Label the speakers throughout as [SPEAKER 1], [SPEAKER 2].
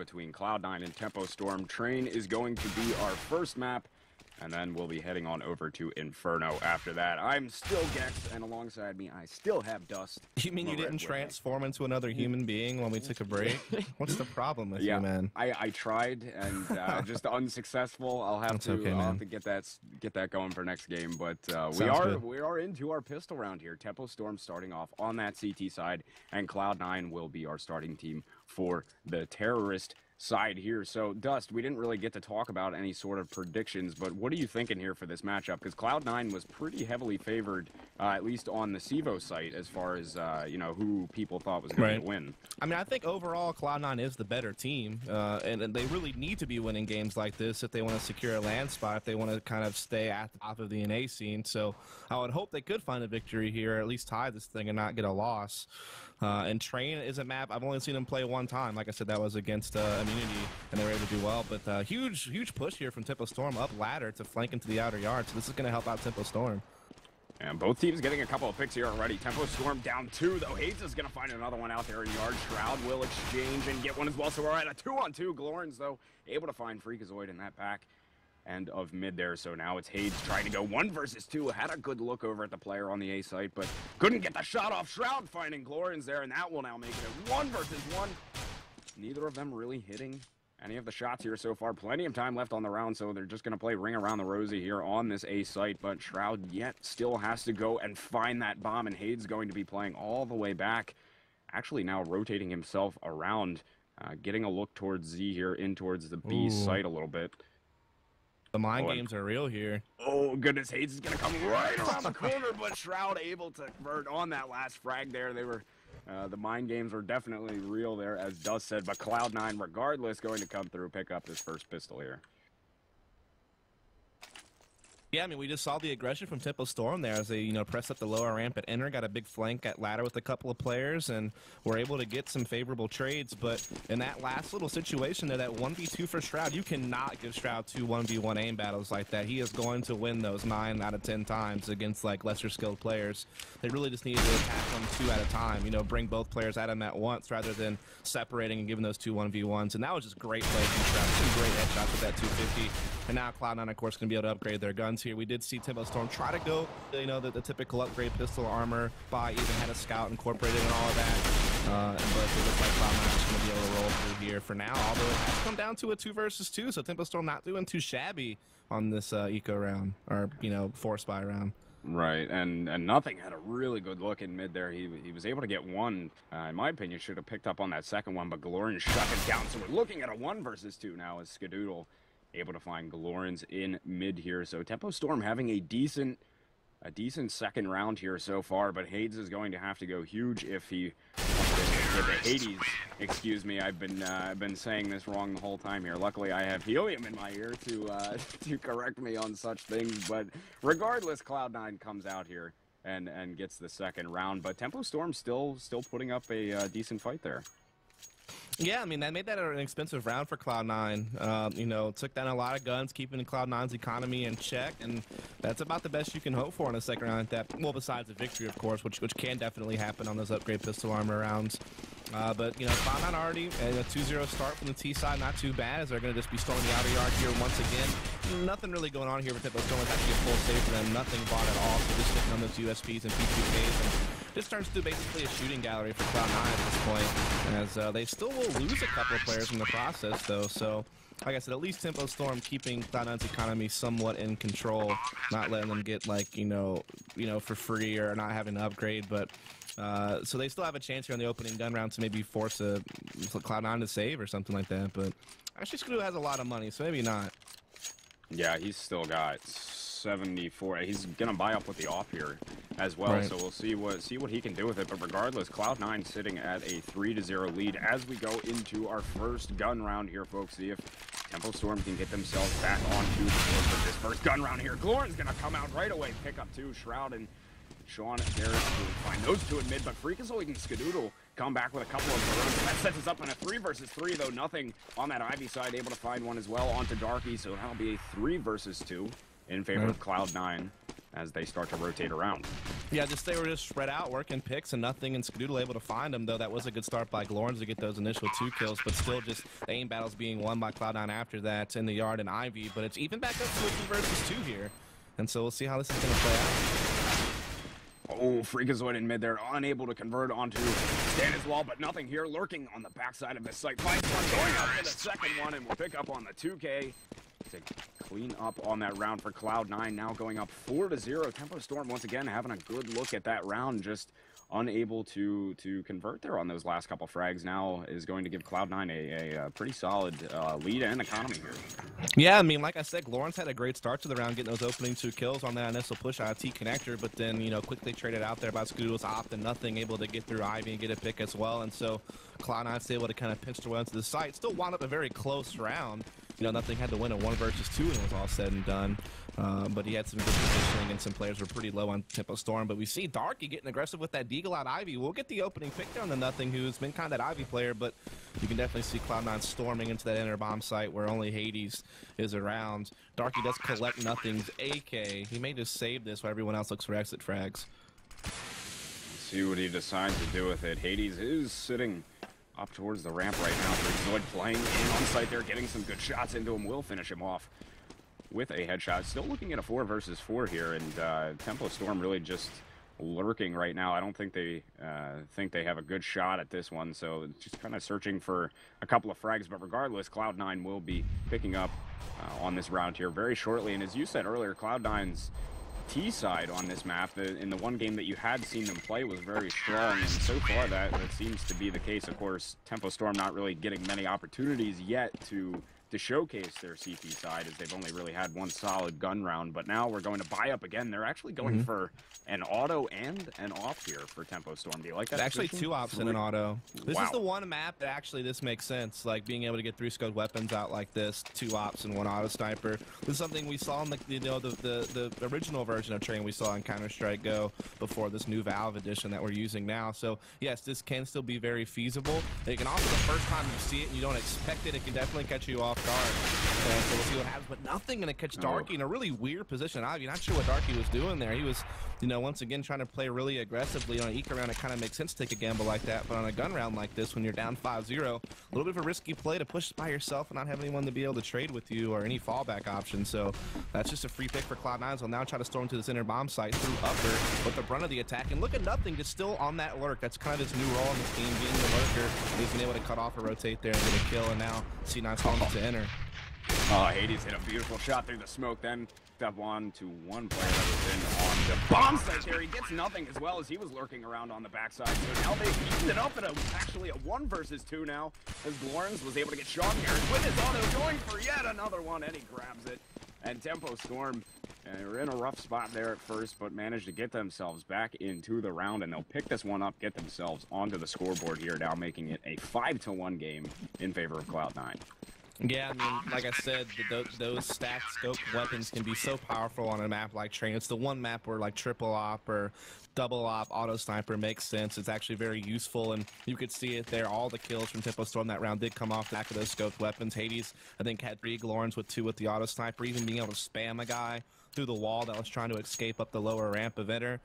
[SPEAKER 1] between Cloud9 and Tempo Storm. Train is going to be our first map, and then we'll be heading on over to Inferno after that. I'm still Gecks, and alongside me, I still have Dust.
[SPEAKER 2] You mean you didn't transform into another human being when we took a break? What's the problem with you, man?
[SPEAKER 1] I tried, and just unsuccessful. I'll have to get that going for next game. But we are into our pistol round here. Tempo Storm starting off on that CT side, and Cloud9 will be our starting team for the terrorist side here. So, Dust, we didn't really get to talk about any sort of predictions, but what are you thinking here for this matchup? Because Cloud9 was pretty heavily favored, at least on the CEVO site, as far as, you know, who people thought was going to win.
[SPEAKER 2] I mean, I think overall Cloud9 is the better team, and they really need to be winning games like this if they want to secure a land spot, if they want to kind of stay at the top of the NA scene. So I would hope they could find a victory here, at least tie this thing and not get a loss. And Train is a map I've only seen them play one time. Like I said, that was against Immunity, and they were able to do well. But huge push here from Tempo Storm up ladder to flank into the outer yard. So this is going to help out Tempo Storm.
[SPEAKER 1] And both teams getting a couple of picks here already. Tempo Storm down 2, though. Hades is going to find another one out there in yard. Shroud will exchange and get one as well. So we're at a 2-on-2. Glorns, though, able to find Freakazoid in that back end of mid there. So now it's Hades trying to go 1 versus 2. Had a good look over at the player on the A site, but couldn't get the shot off. Shroud finding Glorns there, and that will now make it a 1 versus 1. Neither of them really hitting any of the shots here so far. Plenty of time left on the round, so they're just going to play ring around the rosy here on this A site, but Shroud yet still has to go and find that bomb, and Hades going to be playing all the way back. Actually now rotating himself around, getting a look towards Z here, in towards the B site a little bit.
[SPEAKER 2] The mind games are real here.
[SPEAKER 1] Oh, goodness. Hades is going to come right around the corner, but Shroud able to convert on that last frag there. They were, the mind games were definitely real there, as Dust said, but Cloud9, regardless, going to come through, pick up this first pistol here.
[SPEAKER 2] Yeah, I mean, we just saw the aggression from Tempo Storm there as they, you know, pressed up the lower ramp at enter, got a big flank at ladder with a couple of players, and were able to get some favorable trades. But in that last little situation there, that 1v2 for Shroud, you cannot give Shroud 2 1v1 aim battles like that. He is going to win those 9 out of 10 times against, like, lesser skilled players. They really just need to attack them 2 at a time, you know, bring both players at him at once rather than separating and giving those 2 1v1s. And that was just great play from Shroud. Some great headshots with that 250. And now Cloud9, of course, going to be able to upgrade their guns here. We did see Tempo Storm try to go, you know, the typical upgrade pistol armor by, even had a scout incorporated and all of that. But it looks like Cloud9 is going to be able to roll through here for now, although it has come down to a 2 versus 2, so Tempo Storm not doing too shabby on this eco round, or, you know, force buy round.
[SPEAKER 1] Right, and Nothing had a really good look in mid there. He was able to get one. In my opinion, should have picked up on that second one, but Glorian shut it down. So we're looking at a 1 versus 2 now as Skadoodle able to find Glorns in mid here. So Tempo Storm having a decent second round here so far, but Hades is going to have to go huge if he Hades, excuse me, I've been saying this wrong the whole time here. Luckily I have Helium in my ear to correct me on such things, but regardless, Cloud9 comes out here and gets the second round, but Tempo Storm still putting up a decent fight there.
[SPEAKER 2] Yeah, I mean, that made that an expensive round for Cloud9. You know, took down a lot of guns, keeping Cloud9's economy in check, and that's about the best you can hope for in a second round like that. Well, besides a victory, of course, which can definitely happen on those upgrade pistol armor rounds. But, you know, Cloud9 already, and a 2-0 start from the T side, not too bad, as they're going to just be storming the outer yard here once again. Nothing really going on here with Tempo Storm. It's actually a full save for them. Nothing bought at all, so just sitting on those USPs and P2Ks. And this turns to basically a shooting gallery for Cloud9 at this point, as they still will lose a couple of players in the process, though. So, like I said, at least Tempo Storm keeping Cloud9's economy somewhat in control, not letting them get, like, you know, for free or not having to upgrade. But so they still have a chance here on the opening gun round to maybe force Cloud9 to save or something like that. But actually, Skadoodle has a lot of money, so maybe not.
[SPEAKER 1] Yeah, he's still got 74. He's gonna buy up with the off here as well, right. So we'll see what he can do with it. But regardless, Cloud9 sitting at a 3-0 lead as we go into our first gun round here, folks. See if Tempo Storm can get themselves back onto the board with this first gun round here. Glorn's gonna come out right away, pick up 2. Shroud and Sean Garrett will find those 2 in mid, but Freakazoid and Skadoodle come back with a couple of runs. That sets us up in a 3 versus 3, though. Nothing on that Ivy side, able to find one as well onto Darky, so that'll be a 3 versus 2 in favor of Cloud9. as they start to rotate around.
[SPEAKER 2] Yeah, they were just spread out, working picks and nothing, and Skadoodle able to find them, though that was a good start by Glorns to get those initial 2 kills, but still just the aim battles being won by Cloud9 after that in the yard and Ivy, but it's even back up to 2 versus 2 here, and so we'll see how this is going to play out.
[SPEAKER 1] Oh, Freakazoid in mid there, unable to convert onto Staniswall, but nothing here, lurking on the backside of the site. Fight one going up for the second one, and we'll pick up on the 2K to clean up on that round for Cloud9, now going up 4-0. Tempo Storm once again having a good look at that round, just unable to convert there on those last couple frags. Now is going to give Cloud9 a pretty solid lead and economy here.
[SPEAKER 2] Yeah, I mean, like I said, Lawrence had a great start to the round, getting those opening 2 kills on that initial push out of T connector, but then, you know, quickly traded out there by Skadoodle's opt and nothing, able to get through Ivy and get a pick as well, and so Cloud9's able to kind of pinch their way into the site. Still wound up a very close round. You know, nothing had to win a 1 versus 2 when it was all said and done. But he had some good positioning and some players were pretty low on Tempo Storm. But we see Darky getting aggressive with that Deagle out Ivy. We'll get the opening pick down to nothing, who's been kind of that Ivy player, but you can definitely see Cloud9 storming into that inner bomb site where only Hades is around. Darky does collect nothing's AK. He may just save this while everyone else looks for exit frags.
[SPEAKER 1] Let's see what he decides to do with it. Hades is sitting up towards the ramp right now. Zoid playing in on site there, getting some good shots into him, will finish him off with a headshot. Still looking at a 4 versus 4 here, and Tempo Storm really just lurking right now. I don't think they have a good shot at this one, so just kind of searching for a couple of frags. But regardless, Cloud9 will be picking up on this round here very shortly. And as you said earlier, Cloud9's T side on this map, in the one game that you had seen them play, was very strong, and so far that seems to be the case. Of course, Tempo Storm not really getting many opportunities yet to showcase their CT side, as they've only really had 1 solid gun round. But now we're going to buy up again. They're actually going for an auto and an off here for Tempo Storm. Do you like that?
[SPEAKER 2] Actually,
[SPEAKER 1] position?
[SPEAKER 2] 2 ops and an auto. This
[SPEAKER 1] Wow.
[SPEAKER 2] is the one map that actually this makes sense, like being able to get 3 scoped weapons out like this, 2 ops and 1 auto sniper. This is something we saw in the original version of Train we saw in Counter-Strike Go before this new Valve edition that we're using now. So yes, this can still be very feasible. It can also, the first time you see it and you don't expect it, it can definitely catch you off guard. So we'll see what happens, but nothing going to catch Darky in a really weird position. I'm not sure what Darky was doing there. He was, you know, once again trying to play really aggressively. On an eco round, it kind of makes sense to take a gamble like that, but on a gun round like this, when you're down 5-0, a little bit of a risky play to push by yourself and not have anyone to be able to trade with you or any fallback option. So that's just a free pick for Cloud9. So now try to storm to this inner bomb site through upper with the brunt of the attack. And look at nothing, just still on that lurk. That's kind of his new role in this game, being the lurker. He's been able to cut off or rotate there and get a kill, and now C9 storms to enter.
[SPEAKER 1] Oh, Hades hit a beautiful shot through the smoke, then step on to one player that was in on the bomb site there. He gets nothing as well as he was lurking around on the backside. So now they've eaten it up at actually a 1 versus 2 now, as Glorns was able to get shot here with his auto, going for yet another one, and he grabs it. And Tempo Storm are in a rough spot there at first, but managed to get themselves back into the round, and they'll pick this one up, get themselves onto the scoreboard here, now making it a 5-1 game in favor of Cloud9.
[SPEAKER 2] Yeah, I mean, like I said, those stacked scope weapons can be so powerful on a map like Train. It's the one map where like triple op or double op auto sniper makes sense. It's actually very useful, and you could see it there. All the kills from Tempo Storm that round did come off the back of those scoped weapons. Hades, I think, had 3 Glorns with 2 with the auto sniper, even being able to spam a guy through the wall that was trying to escape up the lower ramp of Enter.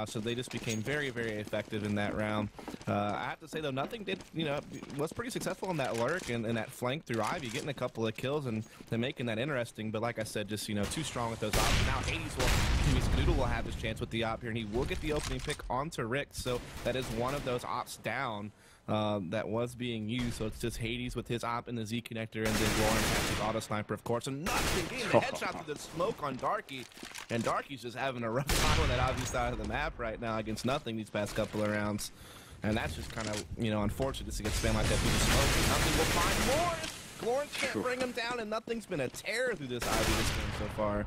[SPEAKER 2] So they just became very, very effective in that round. I have to say, though, nothing did, you know, was pretty successful on that lurk and that flank through Ivy, getting a couple of kills and making that interesting. But like I said, just, you know, too strong with those ops. Now Hades Skadoodle will have his chance with the op here, and he will get the opening pick onto Rick. So that is one of those ops down that was being used. So it's just Hades with his op in the Z connector, and then Lauren has his auto sniper, of course. And nothing, getting the headshot through the smoke on Darky, and Darky's just having a rough time on that obvious side of the map right now against nothing these past couple of rounds. And that's just kind of, you know, unfortunate to get spammed like that through the smoke. And nothing will find more. Glorns can't bring him down, and nothing's been a terror through this Ivy this game so far.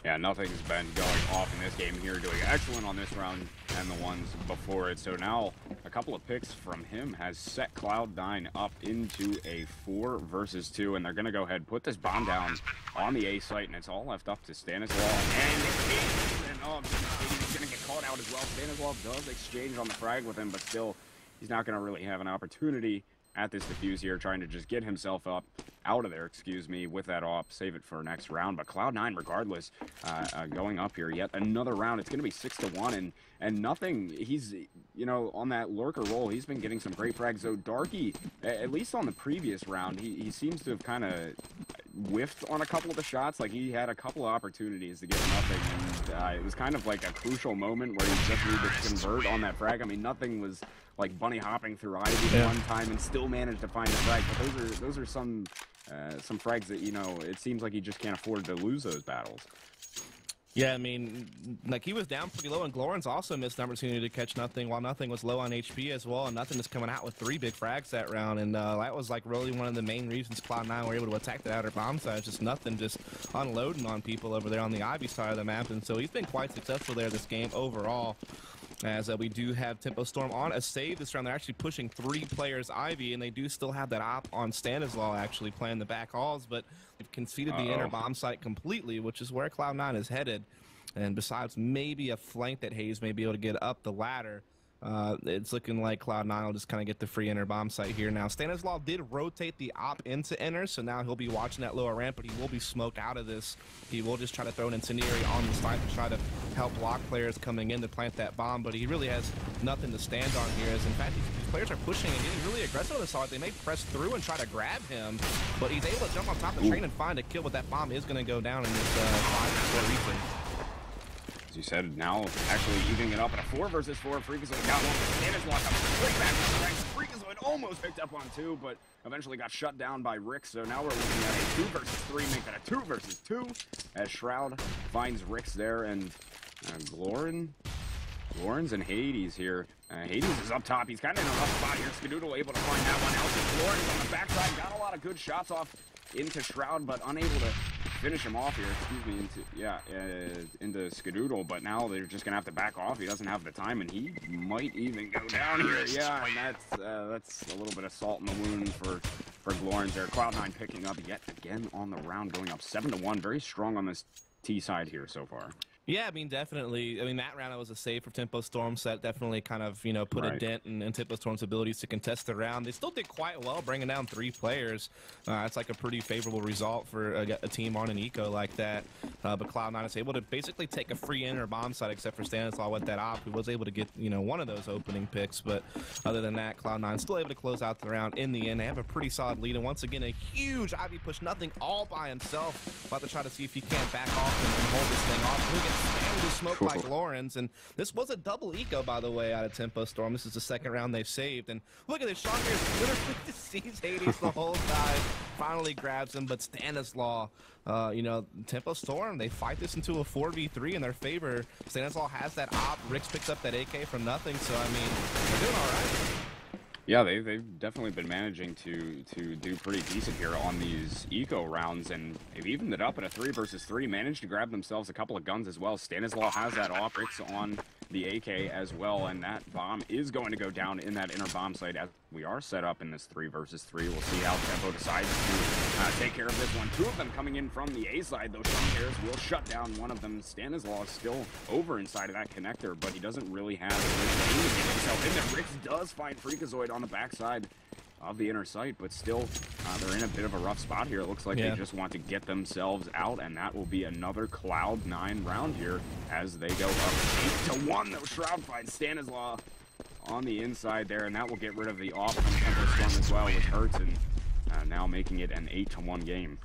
[SPEAKER 1] Yeah, nothing's been going off in this game here, doing excellent on this round and the ones before it. So now a couple of picks from him has set Cloud9 up into a 4 versus 2, and they're going to go ahead and put this bomb down on the A site, and it's all left up to Stanislaw. And he's going to get caught out as well. Stanislaw does exchange on the frag with him, but still, he's not going to really have an opportunity at this defuse here, trying to just get himself up out of there, excuse me, with that op, save it for next round. But Cloud9, regardless, going up here yet another round. It's going to be 6-1, and nothing. He's, you know, on that lurker roll, he's been getting some great frags. So Darky, at least on the previous round, he seems to have kind of whiffed on a couple of the shots. Like, he had a couple of opportunities to get nothing, and it was kind of like a crucial moment where he just needed to convert on that frag. I mean, nothing was like bunny hopping through Ivy one time and still managed to find a frag. But those are some frags that, you know, it seems like he just can't afford to lose those battles.
[SPEAKER 2] Yeah, I mean, like, he was down pretty low, and Glorens also missed an opportunity to catch Nothing, while Nothing was low on HP as well, and Nothing is coming out with 3 big frags that round, and that was, like, really one of the main reasons Cloud9 were able to attack the outer bomb side. Just Nothing just unloading on people over there on the Ivy side of the map, and so he's been quite successful there this game overall. As we do have Tempo Storm on a save this round. They're actually pushing 3 players Ivy, and they do still have that op on Stanislaw actually playing the back halls, but they've conceded the inner bomb site completely, which is where Cloud9 is headed. And besides maybe a flank that Hayes may be able to get up the ladder, it's looking like Cloud9 will just kind of get the free inner bomb site here. Now, Stanislaw did rotate the op into inner, so now he'll be watching that lower ramp, but he will be smoked out of this. He will just try to throw an incendiary on the side to try to help block players coming in to plant that bomb, but he really has nothing to stand on here, as in fact these players are pushing and getting really aggressive on the side. They may press through and try to grab him, but he's able to jump on top of the train and find a kill, but that bomb is going to go down in this 5-4 region.
[SPEAKER 1] As you said, now actually evening it up at a 4 versus 4. Freakazoid got one. Stanislaw comes straight back to the ranks. Freakazoid almost picked up on 2, but eventually got shut down by Rick. So now we're looking at a 2 versus 3, make that a 2 versus 2. As Shroud finds Ricks there, and Glorens and Hades here. Hades is up top. He's kind of in a rough spot here. Skadoodle able to find that one out. Glorens on the backside got a lot of good shots off into Shroud, but unable to finish him off here, into Skadoodle, but now they're just gonna have to back off. He doesn't have the time, and he might even go down here. Yeah, and that's a little bit of salt in the wound for Glorens there. Cloud9 picking up yet again on the round, going up 7-1. Very strong on this T side here so far.
[SPEAKER 2] Yeah, I mean, definitely. I mean, that round, it was a save for Tempo Storm, so that definitely kind of, you know, put a dent in Tempo Storm's abilities to contest the round. They still did quite well, bringing down 3 players. It's like a pretty favorable result for a team on an eco like that. But Cloud9 is able to basically take a free inner bomb side, except for Stanislaw with that op, who was able to get, you know, one of those opening picks. But other than that, Cloud9 still able to close out the round in the end. They have a pretty solid lead, and once again, a huge Ivy push, Nothing all by himself. About to try to see if he can't back off and hold this thing off. He'll get spammed with smoke by Glorens, and this was a double eco, by the way, out of Tempo Storm. This is the 2nd round they've saved, and look at this shot here. Literally sees Hades the whole time, finally grabs him, but Stanislaw, you know, Tempo Storm, they fight this into a 4v3 in their favor. Stanislaw has that op, Ricks picks up that AK from Nothing, so I mean, they're doing all right.
[SPEAKER 1] Yeah, they've definitely been managing to do pretty decent here on these eco rounds, and they've evened it up at a 3 versus 3, managed to grab themselves a couple of guns as well. Stanislaw has that off, Rick's on the AK as well, and that bomb is going to go down in that inner bomb site as we are set up in this 3 versus 3. We'll see how Tempo decides to take care of this one. 2 of them coming in from the A side, though. Shumcares will shut down one of them. Stanislaw is still over inside of that connector, but he doesn't really have the aim to get himself in there. Ricks does find Freakazoid on the backside of the inner site, but still they're in a bit of a rough spot here. It looks like they just want to get themselves out, and that will be another Cloud9 round here as they go up 8-1, though. Shroud finds Stanislaw on the inside there, and that will get rid of the off from Tempo Storm as well, which hurts, and now making it an 8-1 game.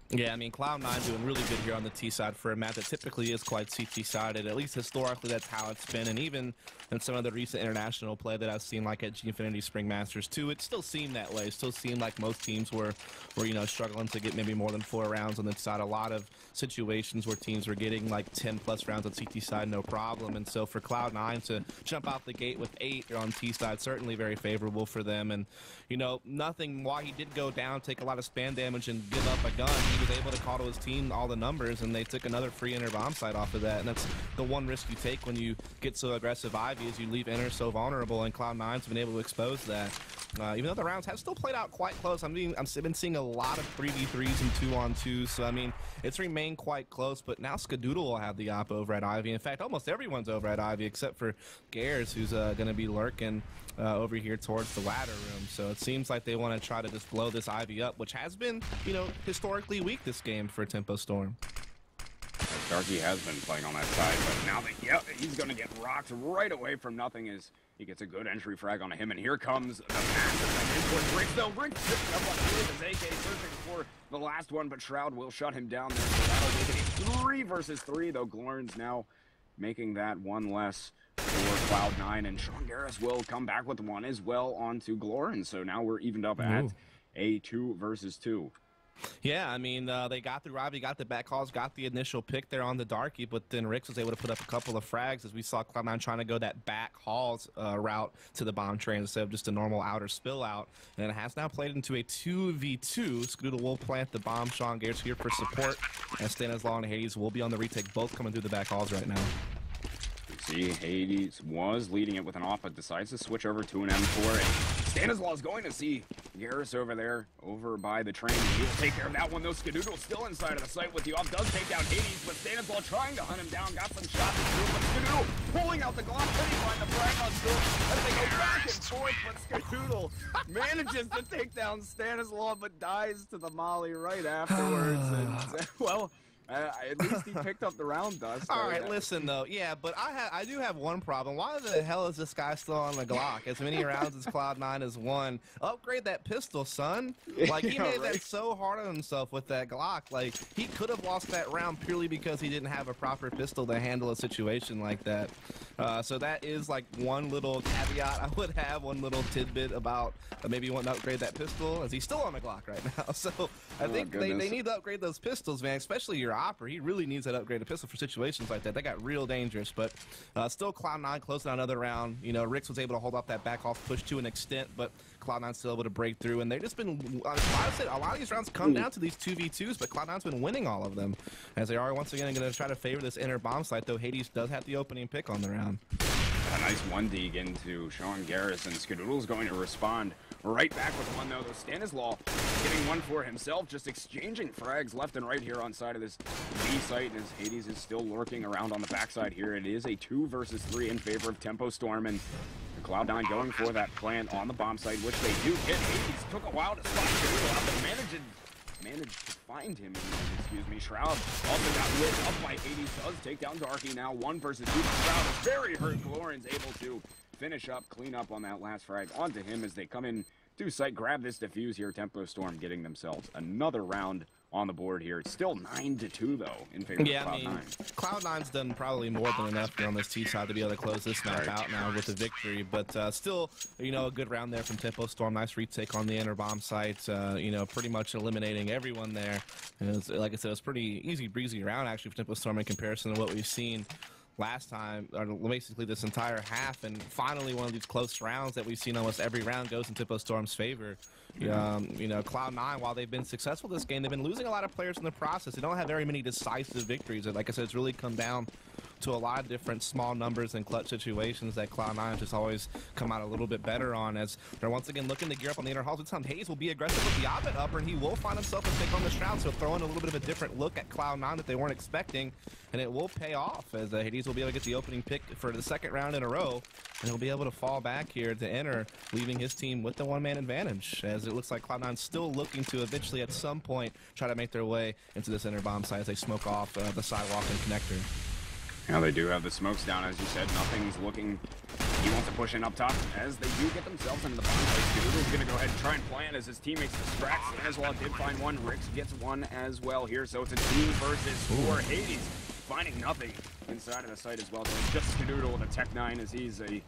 [SPEAKER 2] Yeah, I mean, Cloud9 doing really good here on the T side for a map that typically is quite CT-sided. At least historically, that's how it's been. And even in some of the recent international play that I've seen, like at Gfinity Spring Masters 2, it still seemed that way. It still seemed like most teams were you know, struggling to get maybe more than 4 rounds on the side. A lot of situations where teams were getting like 10+ rounds on CT side, no problem. And so for Cloud9 to jump out the gate with 8 on T side, certainly very favorable for them. And, you know, Nothing, while he did go down, take a lot of spam damage and give up a gun, he was able to call to his team all the numbers, and they took another free inner bomb site off of that. And that's the one risk you take when you get so aggressive Ivy, is you leave inner so vulnerable, and Cloud9's been able to expose that. even though the rounds have still played out quite close. I've been seeing a lot of 3v3s and 2-on-2s, so I mean, it's remained quite close, but now Skadoodle will have the op over at Ivy. In fact, almost everyone's over at Ivy except for Gers, who's going to be lurking over here towards the ladder room. So it seems like they want to try to just blow this Ivy up, which has been, you know, historically weak this game for Tempo Storm.
[SPEAKER 1] Darky has been playing on that side, but now he's going to get rocked right away from nothing as he gets a good entry frag onto him. And here comes the massive towards Briggs. Though Briggs picking up on his AK, searching for the last one, but Shroud will shut him down there. So that'll make it a 3 versus 3, though Glorn's now making that one less for Cloud9, and Sean Garris will come back with one as well onto Glorn. So now we're evened up at a 2 versus 2.
[SPEAKER 2] Yeah, I mean, they got through Ivy, got the back calls, got the initial pick there on the Darky, but then Rix was able to put up a couple of frags as we saw Cloud9 trying to go that back halls route to the bomb train instead of just a normal outer spill out. And it has now played into a 2v2. Skadoodle will plant the bomb. Sean Garrett's here for support, and Stanislaw and Hades will be on the retake, both coming through the back halls right now.
[SPEAKER 1] See, Hades was leading it with an off, but decides to switch over to an M4. And Stanislaw is going to see Garrus over there, over by the train. He will take care of that one, though. Skadoodle still inside of the site with the off. Does take down Hades, but Stanislaw trying to hunt him down. Got some shots through, but Skadoodle pulling out the Glock. Can he find the frag on still? As they go back and forth, but Skadoodle manages to take down Stanislaw, but dies to the molly right afterwards. And, well, at least he picked up the round dust.
[SPEAKER 2] All right, listen though, yeah, but I do have one problem. Why the hell is this guy still on the Glock? As many rounds as Cloud9 has won. Upgrade that pistol, son. Like, he made that so hard on himself with that Glock. Like, he could have lost that round purely because he didn't have a proper pistol to handle a situation like that. So that is like one little caveat I would have, one little tidbit about maybe wanting to upgrade that pistol, as he's still on the Glock right now. So I think they need to upgrade those pistols, man, especially your Opera. He really needs that upgraded pistol for situations like that. They got real dangerous, but still Cloud9 closing out another round. You know, Rix was able to hold off that back off push to an extent, but Cloud9 still able to break through, and they've just been, a lot of these rounds come down to these 2v2s, but Cloud9's been winning all of them, as they are once again going to try to favor this inner bomb site, though Hades does have the opening pick on the round.
[SPEAKER 1] A nice 1-dig into Sean Garris, and Skadoodle's going to respond right back with one, though. Stanislaw getting one for himself, just exchanging frags left and right here on side of this B site, as Hades is still lurking around on the backside here. It is a 2 versus 3 in favor of Tempo Storm, and Cloud9 going for that plant on the bomb site, which they do get. Hades took a while to spot Skadoodle out, but managed to find him. Excuse me. Shroud also got lit up by Hades. Does take down Darky now. 1 versus 2. Shroud is very hurt. Glorn's able to finish up, clean up on that last frag onto him as they come in to site, grab this defuse here. Tempo Storm getting themselves another round on the board here. It's still 9-2 though in favor of Cloud9.
[SPEAKER 2] I mean, Cloud9's done probably more than enough here on this T side to be able to close this map out now with a victory, but still, you know, a good round there from Tempo Storm. Nice retake on the inner bomb site, you know, pretty much eliminating everyone there. And it was, like I said, it was pretty easy breezy round actually for Tempo Storm in comparison to what we've seen last time, or basically this entire half, and finally one of these close rounds that we've seen almost every round goes in Tempo Storm's favor. You know, Cloud9, while they've been successful this game, they've been losing a lot of players in the process. They don't have very many decisive victories. And like I said, it's really come down to a lot of different small numbers and clutch situations that Cloud9 just always come out a little bit better on, as they're once again looking to gear up on the inner halls. This time Hayes will be aggressive with the Ovid upper, and he will find himself a pick on the Shroud, so throwing a little bit of a different look at Cloud9 that they weren't expecting, and it will pay off, as Hades will be able to get the opening pick for the second round in a row, and he'll be able to fall back here to enter, leaving his team with the one-man advantage, as it looks like Cloud9 still looking to eventually at some point try to make their way into this inner bomb site as they smoke off the sidewalk and connector.
[SPEAKER 1] Now they do have the smokes down, as you said. Nothing's looking. He wants to push in up top, as they do get themselves into the bomb place. Skadoodle's going to go ahead and try and plant as his teammates distract. Stanislaw did find one. Rix gets one as well here, so it's a 2 versus 4. Hades finding nothing inside of the site as well. So it's just Skadoodle with a Tech 9, as he's a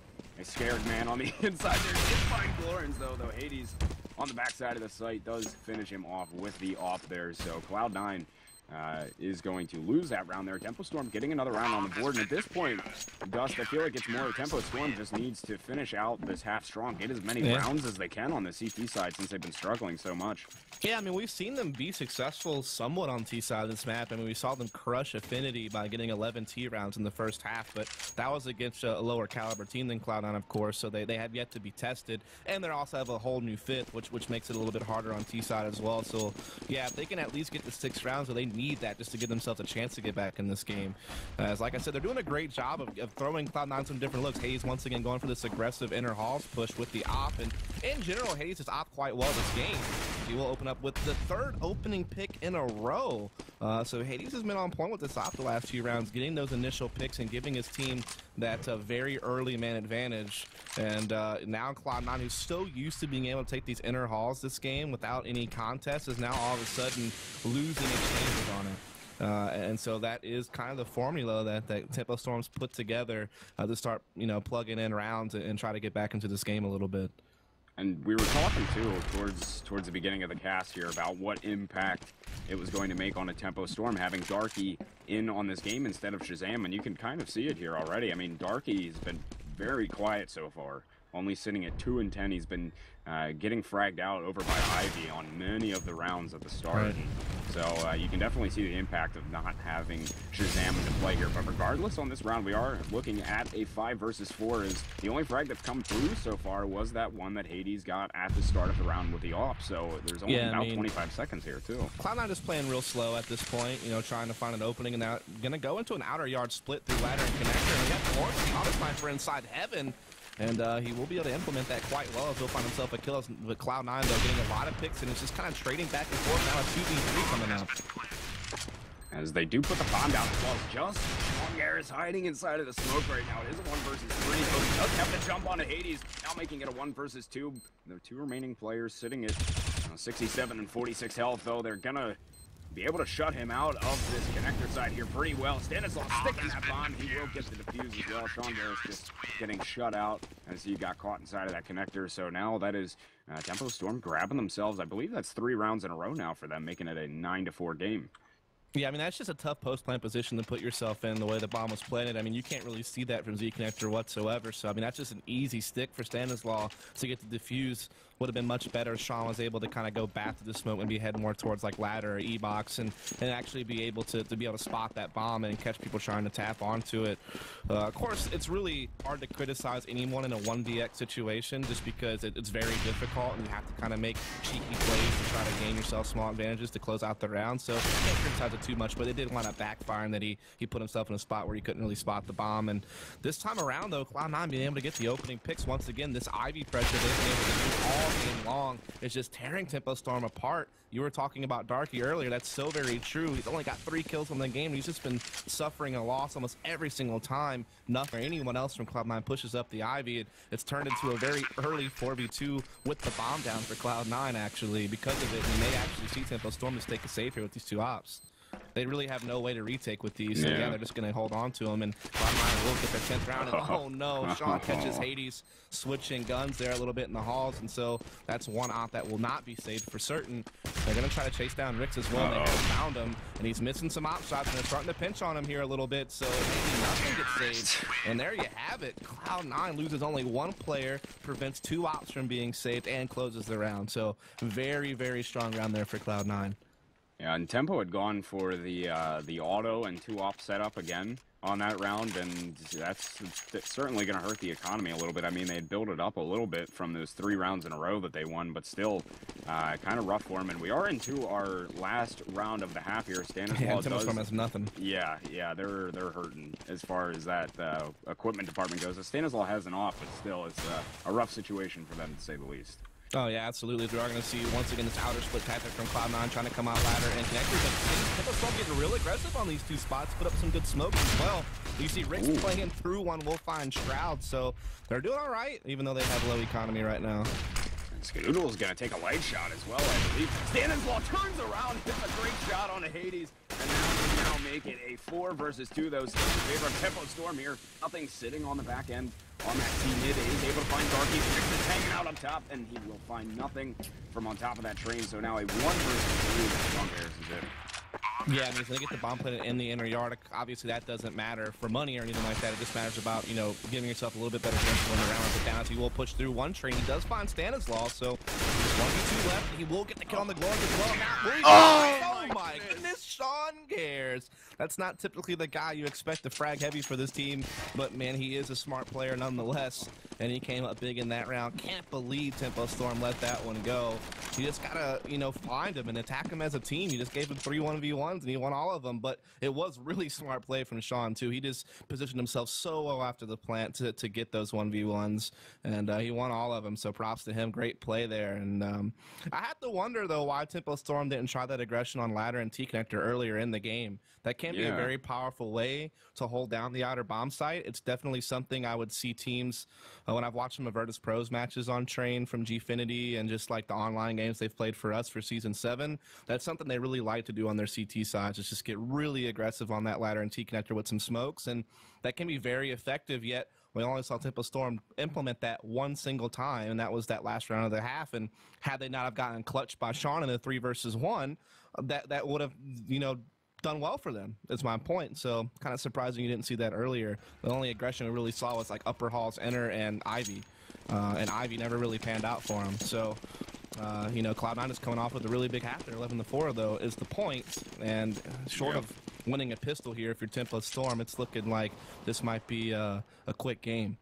[SPEAKER 1] scared man on the inside there. Did find Glorns though Hades on the backside of the site does finish him off with the off there. So Cloud9 is going to lose that round there. Tempo Storm getting another round on the board, and at this point, Dust, I feel like it's more Tempo Storm just needs to finish out this half strong, get as many rounds as they can on the CT side since they've been struggling so much.
[SPEAKER 2] Yeah, I mean, we've seen them be successful somewhat on T side of this map. I mean, we saw them crush Affinity by getting 11 T rounds in the first half, but that was against a lower caliber team than Cloud9, of course, so they have yet to be tested, and they also have a whole new fifth, which makes it a little bit harder on T side as well. So, yeah, if they can at least get to 6 rounds, so they need that just to give themselves a chance to get back in this game. As like I said, they're doing a great job of throwing Cloud9 some different looks. Hayes once again going for this aggressive inner halls push with the op, and in general, Hayes has op quite well this game. He will open up with the 3rd opening pick in a row. So Hades has been on point with this op the last few rounds, getting those initial picks and giving his team that very early man advantage. And now Cloud9, who's so used to being able to take these inner halls this game without any contest, is now all of a sudden losing exchanges on it. And so that is kind of the formula that Tempo Storm's put together to start, plugging in rounds and try to get back into this game a little bit.
[SPEAKER 1] And we were talking too towards the beginning of the cast here about what impact it was going to make on a Tempo Storm having Darky in on this game instead of Shazam, and you can kind of see it here already. I mean, Darky's been very quiet so far, only sitting at 2 and 10. He's been getting fragged out over by Ivy on many of the rounds at the start.
[SPEAKER 2] Right.
[SPEAKER 1] So you can definitely see the impact of not having Shazam into play here. But regardless, on this round, we are looking at a 5 versus 4. Is the only frag that's come through so far was that one that Hades got at the start of the round with the op. So there's only about 25 seconds here, too.
[SPEAKER 2] Cloud9 is playing real slow at this point, trying to find an opening, and they're going to go into an outer yard split through ladder and connector. And we got Lawrence, the Auto Sniper inside heaven. And he will be able to implement that quite well as he'll find himself a kill. With Cloud9, though, getting a lot of picks, and it's just kind of trading back and forth. Now a 2v3 coming out.
[SPEAKER 1] As they do put the bomb down as well. Just Sean is hiding inside of the smoke right now. It is a 1 versus 3, but he does have to jump onto Hades. Now making it a 1 versus 2. There are 2 remaining players sitting at 67 and 46 health, though. They're going to be able to shut him out of this connector side here pretty well. Stanislav sticking that bomb. He will get the defuse as well. Sean Garris just getting shut out as he got caught inside of that connector. So now that is Tempo Storm grabbing themselves. I believe that's 3 rounds in a row now for them, making it a 9-4 game.
[SPEAKER 2] Yeah, I mean, that's just a tough post-plant position to put yourself in the way the bomb was planted. I mean, you can't really see that from Z-Connector whatsoever. So, I mean, that's just an easy stick for Stanislaw to get the defuse. Would have been much better if Sean was able to kind of go back to the smoke and be heading more towards like ladder or E-box and actually be able to be able to spot that bomb and catch people trying to tap onto it. Of course, it's really hard to criticize anyone in a 1vx situation just because it's very difficult and you have to kind of make cheeky plays to try to gain yourself small advantages to close out the round. So, can't criticize it too much, but it did wind up backfiring that he put himself in a spot where he couldn't really spot the bomb. And this time around, though, Cloud9 being able to get the opening picks once again. This Ivy pressure they've been able to do all game long is just tearing Tempo Storm apart. You were talking about Darky earlier. That's so very true. He's only got 3 kills on the game. He's just been suffering a loss almost every single time. Nothing or anyone else from Cloud9 pushes up the Ivy. It's turned into a very early 4v2 with the bomb down for Cloud9, actually, because of it. And they actually see Tempo Storm just take a save here with these 2 ops. They really have no way to retake with these, so yeah, they're just going to hold on to them, and Cloud9 will get their 10th round, and oh no, Sean catches Hades switching guns there a little bit in the halls, and so that's one op that will not be saved for certain. They're going to try to chase down Rix as well. They have found him, and he's missing some op shots, and they're starting to pinch on him here a little bit, so maybe nothing gets saved. And there you have it. Cloud9 loses only 1 player, prevents 2 ops from being saved, and closes the round. So very, very strong round there for Cloud9.
[SPEAKER 1] Yeah, and Tempo had gone for the auto and 2-op setup again on that round, and that's certainly going to hurt the economy a little bit. I mean, they had built it up a little bit from those 3 rounds in a row that they won, but still kind of rough for them. And we are into our last round of the half here. Stanislaw
[SPEAKER 2] has nothing.
[SPEAKER 1] Yeah, they're hurting as far as that equipment department goes. Stanislaw has an off, but still, it's a rough situation for them, to say the least.
[SPEAKER 2] Oh, yeah, absolutely. We are going to see, once again, this outer split tactic from Cloud9 trying to come out ladder and connector. But Tempo Storm getting real aggressive on these 2 spots, put up some good smoke as well. You see Rick's playing through one Wolfeye and Shroud, so they're doing all right, even though they have low economy right now.
[SPEAKER 1] Skadoodle is going to take a light shot as well, I believe. Stanislaw turns around, hits a great shot on a Hades, and now make it a 4 versus 2, though. Still in favor of Tempo Storm here. Nothing sitting on the back end on that T-mid. Is able to find Darky. Rix is hanging out up top, and he will find nothing from on top of that train. So now a 1 versus 3 with Strong Bears is it.
[SPEAKER 2] Yeah, I mean, he's going to get the bomb planted in the inner yard. Obviously, that doesn't matter for money or anything like that. It just matters about, you know, giving yourself a little bit better chance to win the round with it down. As he will push through one train. He does find Stanislaw, so 1v2 left. He will get the kill on the Glorns as well. Oh my goodness, Sean Gares. That's not typically the guy you expect to frag heavy for this team, but man, he is a smart player nonetheless, and he came up big in that round. Can't believe Tempo Storm let that one go. You just gotta, you know, find him and attack him as a team. You just gave him 3 1v1s, and he won all of them, but it was really smart play from Sean, too. He just positioned himself so well after the plant to get those 1v1s, and he won all of them, so props to him. Great play there, and I had to wonder, though, why Tempo Storm didn't try that aggression on ladder and T-connector earlier in the game. That can be a very powerful way to hold down the outer bomb site. It's definitely something I would see teams, when I've watched some of Virtus Pro's matches on Train from Gfinity and just like the online games they've played for us for Season 7, that's something they really like to do on their CT sides, is just get really aggressive on that ladder and T-connector with some smokes, and that can be very effective, yet we only saw Tempo Storm implement that one single time, and that was that last round of the half, and had they not have gotten clutched by Sean in the 3 versus 1, that would have, you know, done well for them, is my point. So kind of surprising you didn't see that earlier. The only aggression we really saw was like upper halls, enter, and Ivy. And Ivy never really panned out for him. So, you know, Cloud9 is coming off with a really big half there. 11-4, though, is the point. And short of winning a pistol here, if you're Tempo Storm, it's looking like this might be a quick game.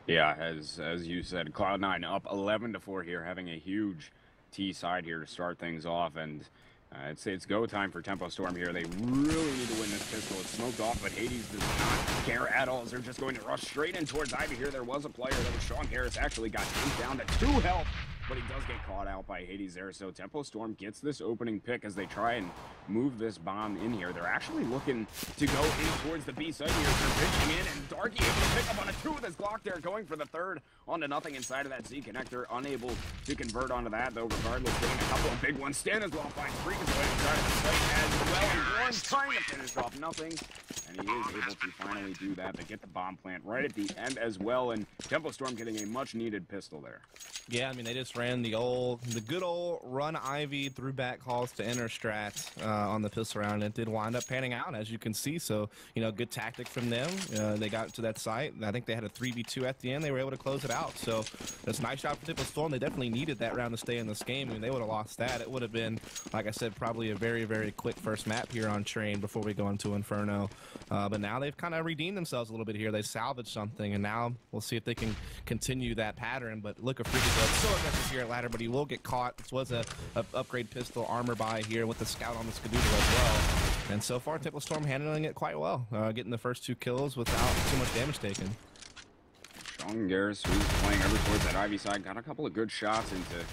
[SPEAKER 1] Yeah, as you said, Cloud9 up 11-4 here, having a huge T side here to start things off, and I'd say it's go time for Tempo Storm here. They really need to win this pistol. It's smoked off, but Hades does not care at all, as they're just going to rush straight in towards Ivy here. There was a player that was Sean Harris, actually got him down to 2 health, but he does get caught out by Hades there. So Tempo Storm gets this opening pick as they try and move this bomb in here. They're actually looking to go in towards the B side here. They're pitching in, and Darky able to pick up on a 2 with his Glock there, going for the 3rd onto nothing inside of that Z connector. Unable to convert onto that, though, regardless, getting a couple of big ones. Stanislaw finds Freak's away inside of the site as well. And Warren's trying to finish off nothing, and he is able to finally do that. They get the bomb plant right at the end as well, and Tempo Storm getting a much-needed pistol there.
[SPEAKER 2] Yeah, I mean, they just ran the good old run Ivy through back halls to enter strat on the pistol round, and it did wind up panning out, as you can see. So, you know, good tactic from them. They got to that site. I think they had a 3v2 at the end. They were able to close it out. So that's a nice shot for Tempo Storm. They definitely needed that round to stay in this game. I mean, they would have lost that. It would have been, like I said, probably a very, very quick first map here on Train before we go into Inferno. But now they've kind of redeemed themselves a little bit here. They salvaged something, and now we'll see if they can continue that pattern. But look, a Freaky so aggressive here at ladder, but he will get caught. This was a upgrade pistol armor buy here with the scout on the Skadoodle as well. And so far, Tempo Storm handling it quite well, getting the first 2 kills without too much damage taken.
[SPEAKER 1] Sean Garris, who's playing over towards that Ivy side, got a couple of good shots into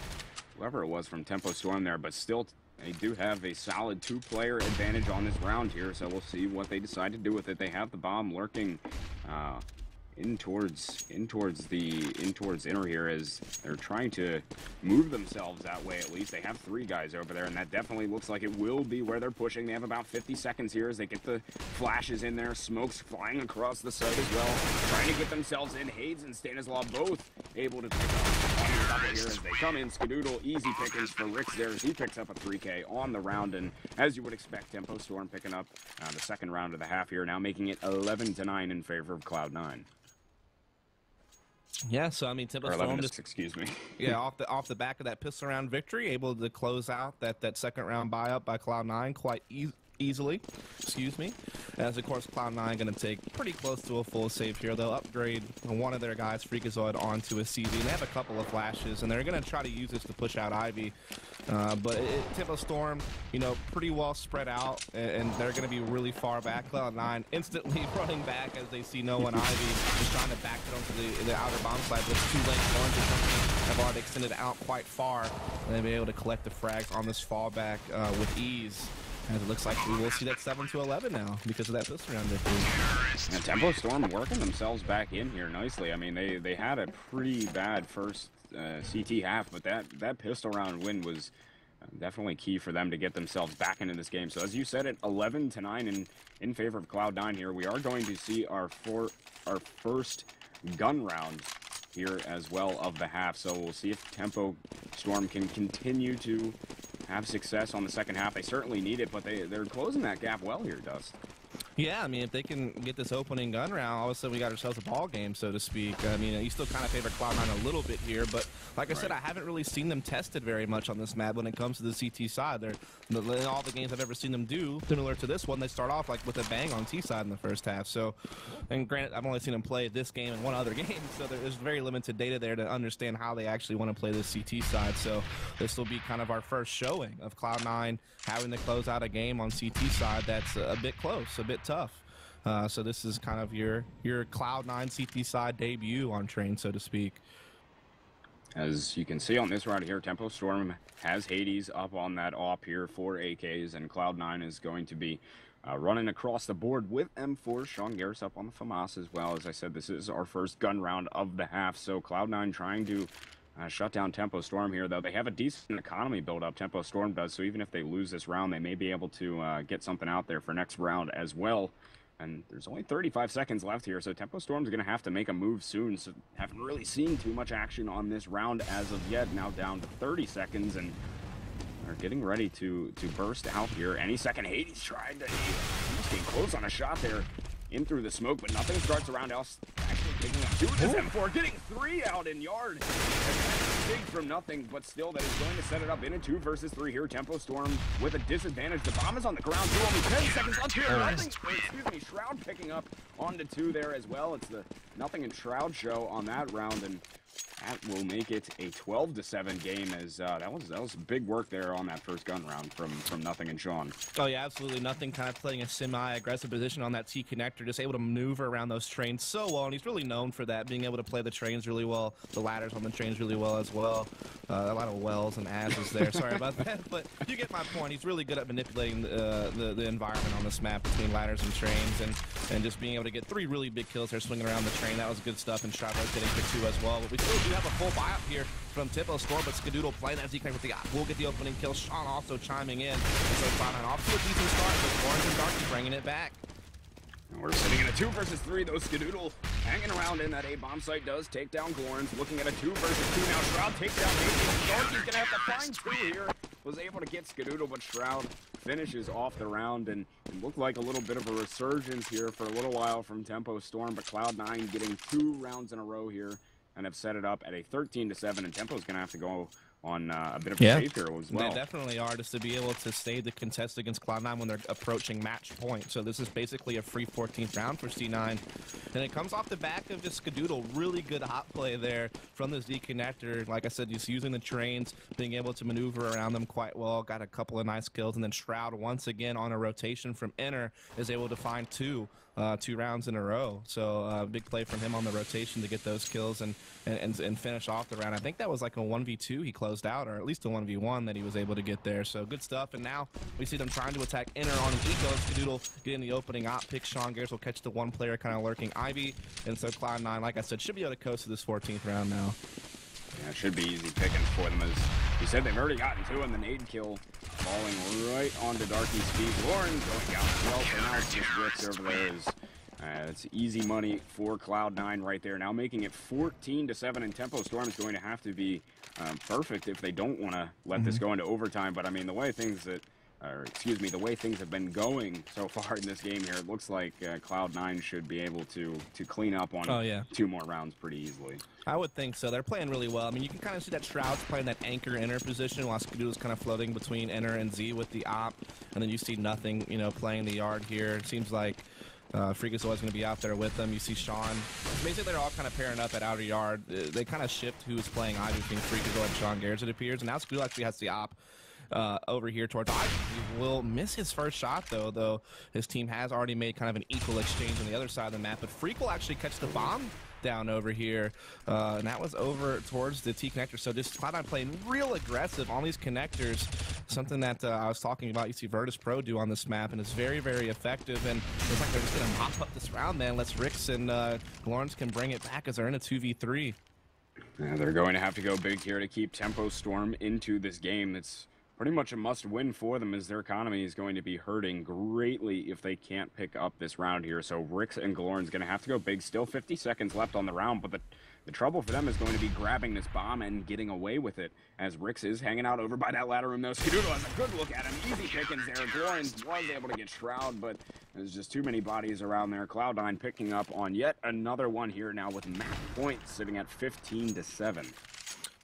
[SPEAKER 1] whoever it was from Tempo Storm there, but still they do have a solid 2-player advantage on this round here, so we'll see what they decide to do with it. They have the bomb lurking in towards inner here, as they're trying to move themselves that way. At least they have 3 guys over there, and that definitely looks like it will be where they're pushing. They have about 50 seconds here as they get the flashes in there. Smokes flying across the site as well, trying to get themselves in. Hades and Stanislaw both able to pick up on the double here as they come in. Skadoodle, easy pickings for Rix there as he picks up a 3K on the round, and as you would expect, Tempo Storm picking up the second round of the half here, now making it 11-9 in favor of Cloud9.
[SPEAKER 2] Yeah, so I mean, Tempo Storm just,
[SPEAKER 1] excuse me.
[SPEAKER 2] Yeah, off the back of that pistol round victory, able to close out that second round buy up by Cloud9 quite easily. Excuse me. As of course, Cloud9 going to take pretty close to a full save here. They'll upgrade one of their guys, Freakazoid, onto a CZ. And they have a couple of flashes, and they're going to try to use this to push out Ivy. But Tempo Storm, you know, pretty well spread out, and they're going to be really far back. Cloud9 instantly running back as they see no one. Ivy is trying to back it onto the outer bomb side, but 2 lanes going to something have already extended out quite far, and they'll be able to collect the frags on this fallback with ease. As it looks like we will see that 7-11 now because of that pistol round victory.
[SPEAKER 1] And Tempo Storm working themselves back in here nicely. I mean, they had a pretty bad first CT half, but that pistol round win was definitely key for them to get themselves back into this game. So as you said, it 11-9 in favor of Cloud9 here. We are going to see our first gun round here as well of the half. So we'll see if Tempo Storm can continue to have success on the second half. They certainly need it, but they're closing that gap well here, Dust.
[SPEAKER 2] Yeah, I mean, if they can get this opening gun round, all of a sudden we got ourselves a ball game, so to speak. I mean, you still kind of favor Cloud9 a little bit here, but like I said, I haven't really seen them tested very much on this map when it comes to the CT side. In all the games I've ever seen them do, similar to this one, they start off like with a bang on T side in the first half. So, and granted, I've only seen them play this game and one other game, so there's very limited data there to understand how they actually want to play this CT side. So this will be kind of our first showing of Cloud9 having to close out a game on CT side that's a bit close, a bit tough. So this is kind of your Cloud9 CT side debut on Train, so to speak.
[SPEAKER 1] As you can see on this round here, Tempo Storm has Hades up on that AWP here for AKs, and Cloud9 is going to be running across the board with M4. Sean Garris up on the FAMAS as well. As I said, this is our first gun round of the half, so Cloud9 trying to shut down Tempo Storm here, though. They have a decent economy build up, Tempo Storm does, so even if they lose this round, they may be able to get something out there for next round as well. And there's only 35 seconds left here, so Tempo Storm's going to have to make a move soon. So haven't really seen too much action on this round as of yet. Now down to 30 seconds, and are getting ready to burst out here. Any second, Hades tried to almost get close on a shot there in through the smoke, but nothing starts around else. Actually picking up 2 with this M4, getting 3 out in yard. Big from nothing, but still that is going to set it up in a 2 versus 3 here. Tempo Storm with a disadvantage. The bomb is on the ground too. Only 10 seconds left here. Nothing, excuse me, Shroud picking up onto 2 there as well. It's the Nothing and Shroud show on that round, and that will make it a 12-7 game. As that was big work there on that first gun round from Nothing and Sean.
[SPEAKER 2] Oh yeah, absolutely. Nothing kind of playing a semi-aggressive position on that T connector, just able to maneuver around those trains so well, and he's really known for that, being able to play the trains really well, the ladders on the trains really well as well. A lot of wells and asses there. Sorry about that, but you get my point. He's really good at manipulating the environment on this map between ladders and trains, and just being able to get 3 really big kills there swinging around the train. That was good stuff, and Shroud rotating for 2 as well. But we still do have a full buy up here from Tempo Storm, but Skadoodle playing that Z-Connect with the op will get the opening kill. Sean also chiming in, and so Cloud9 off to a decent start, but Lawrence and Darky bringing it back.
[SPEAKER 1] And we're sitting in a 2 versus 3, though. Skadoodle hanging around in that A bomb site does take down Glorns. Looking at a 2 versus 2 now. Shroud takes down Hades. Darky's gonna have to find 2 here. Was able to get Skadoodle, but Shroud finishes off the round, and it looked like a little bit of a resurgence here for a little while from Tempo Storm, but Cloud9 getting 2 rounds in a row here and have set it up at a 13-7, and Tempo's gonna have to go on a bit of a save here as well.
[SPEAKER 2] They definitely are, just to be able to stay the contest against Cloud9 when they're approaching match point. So this is basically a free 14th round for C9. And it comes off the back of just Skadoodle. Really good hot play there from the Z connector. Like I said, just using the trains, being able to maneuver around them quite well. Got a couple of nice kills. And then Shroud, once again on a rotation from Inner, is able to find 2 rounds in a row. So big play from him on the rotation to get those kills and finish off the round. I think that was like a 1v2 he closed out, or at least a 1v1 that he was able to get there. So good stuff. And now we see them trying to attack Inner on an eco. Skadoodle getting the opening op pick. Sean Garris will catch the 1 player kind of lurking Ivy. And so Cloud9, like I said, should be able to coast to this 14th round now.
[SPEAKER 1] Yeah, it should be easy pickings for them. As you said, they've already gotten 2, and the nade kill falling right onto Darky's feet. Lauren going down as well, so now it's just Ricks over there. It's easy money for Cloud9 right there. Now making it 14-7, and Tempo Storm is going to have to be perfect if they don't want to let this go into overtime. But I mean, the way things have been going so far in this game here, it looks like Cloud9 should be able to clean up on 2 more rounds pretty easily.
[SPEAKER 2] I would think so. They're playing really well. I mean, you can kind of see that Shroud's playing that anchor Inner position while Skadoodle's kind of floating between Inner and Z with the op. And then you see Nothing, playing the yard here. It seems like Freakazoid's always going to be out there with them. You see Sean. Basically, they're all kind of pairing up at outer yard. They kind of shift who's playing Ivy between Freakazoid and Sean Garris, it appears. And now Skadoodle actually has the op over here towards Ivy. He will miss his first shot, though his team has already made kind of an equal exchange on the other side of the map. But Freak will actually catch the bomb down over here, and that was over towards the T connector. So just Cloud9 playing real aggressive on these connectors, something that I was talking about you see Virtus Pro do on this map, and it's very, very effective. And looks like they're just going to mop up this round, man. Let's Ricks and Lawrence can bring it back as they're in a 2v3.
[SPEAKER 1] Yeah, they're going to have to go big here to keep Tempo Storm into this game. It's pretty much a must-win for them, as their economy is going to be hurting greatly if they can't pick up this round here. So Ricks and Glorn's going to have to go big. Still 50 seconds left on the round, but the The trouble for them is going to be grabbing this bomb and getting away with it, as Rix is hanging out over by that ladder room, though. Skadoodle has a good look at him. Easy pickings there. Glorens was able to get Shroud, but there's just too many bodies around there. Cloud9 picking up on yet another one here now with match points sitting at 15-7.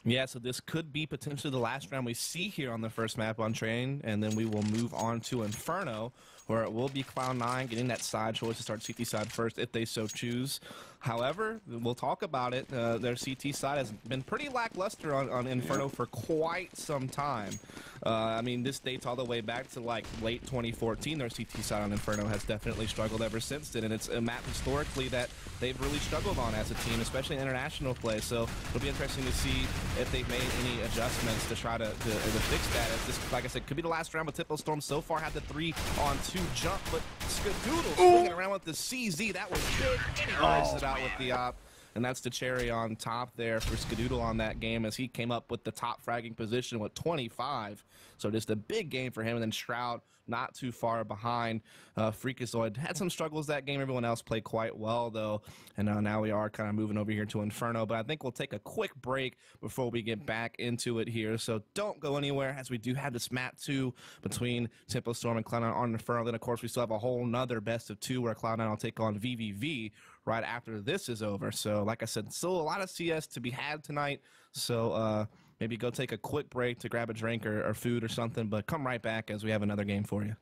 [SPEAKER 2] Yeah, so this could be potentially the last round we see here on the first map on Train, and then we will move on to Inferno, where it will be Cloud9 getting that side choice to start CT side first if they so choose. However, we'll talk about it. Their CT side has been pretty lackluster on Inferno for quite some time. I mean, this dates all the way back to like late 2014. Their CT side on Inferno has definitely struggled ever since then, and it's a map historically that they've really struggled on as a team, especially in international play. So it'll be interesting to see if they've made any adjustments to try to fix that. As this, like I said, could be the last round, but Tempo Storm so far had the 3-on-2 jump, but Skadoodle swinging around with the CZ. That was big, and he erased it out with the op. And that's the cherry on top there for Skadoodle on that game, as he came up with the top fragging position with 25. So just a big game for him. And then Shroud not too far behind. Freakazoid had some struggles that game. Everyone else played quite well, though. And now we are kind of moving over here to Inferno. But I think we'll take a quick break before we get back into it here. So don't go anywhere, as we do have this map 2 between Tempo Storm and Cloud9 on Inferno. Then, of course, we still have a whole nother best of 2 where Cloud9 will take on VVV right after this is over. So like I said, still a lot of CS to be had tonight. So maybe go take a quick break to grab a drink or food or something, but come right back as we have another game for you.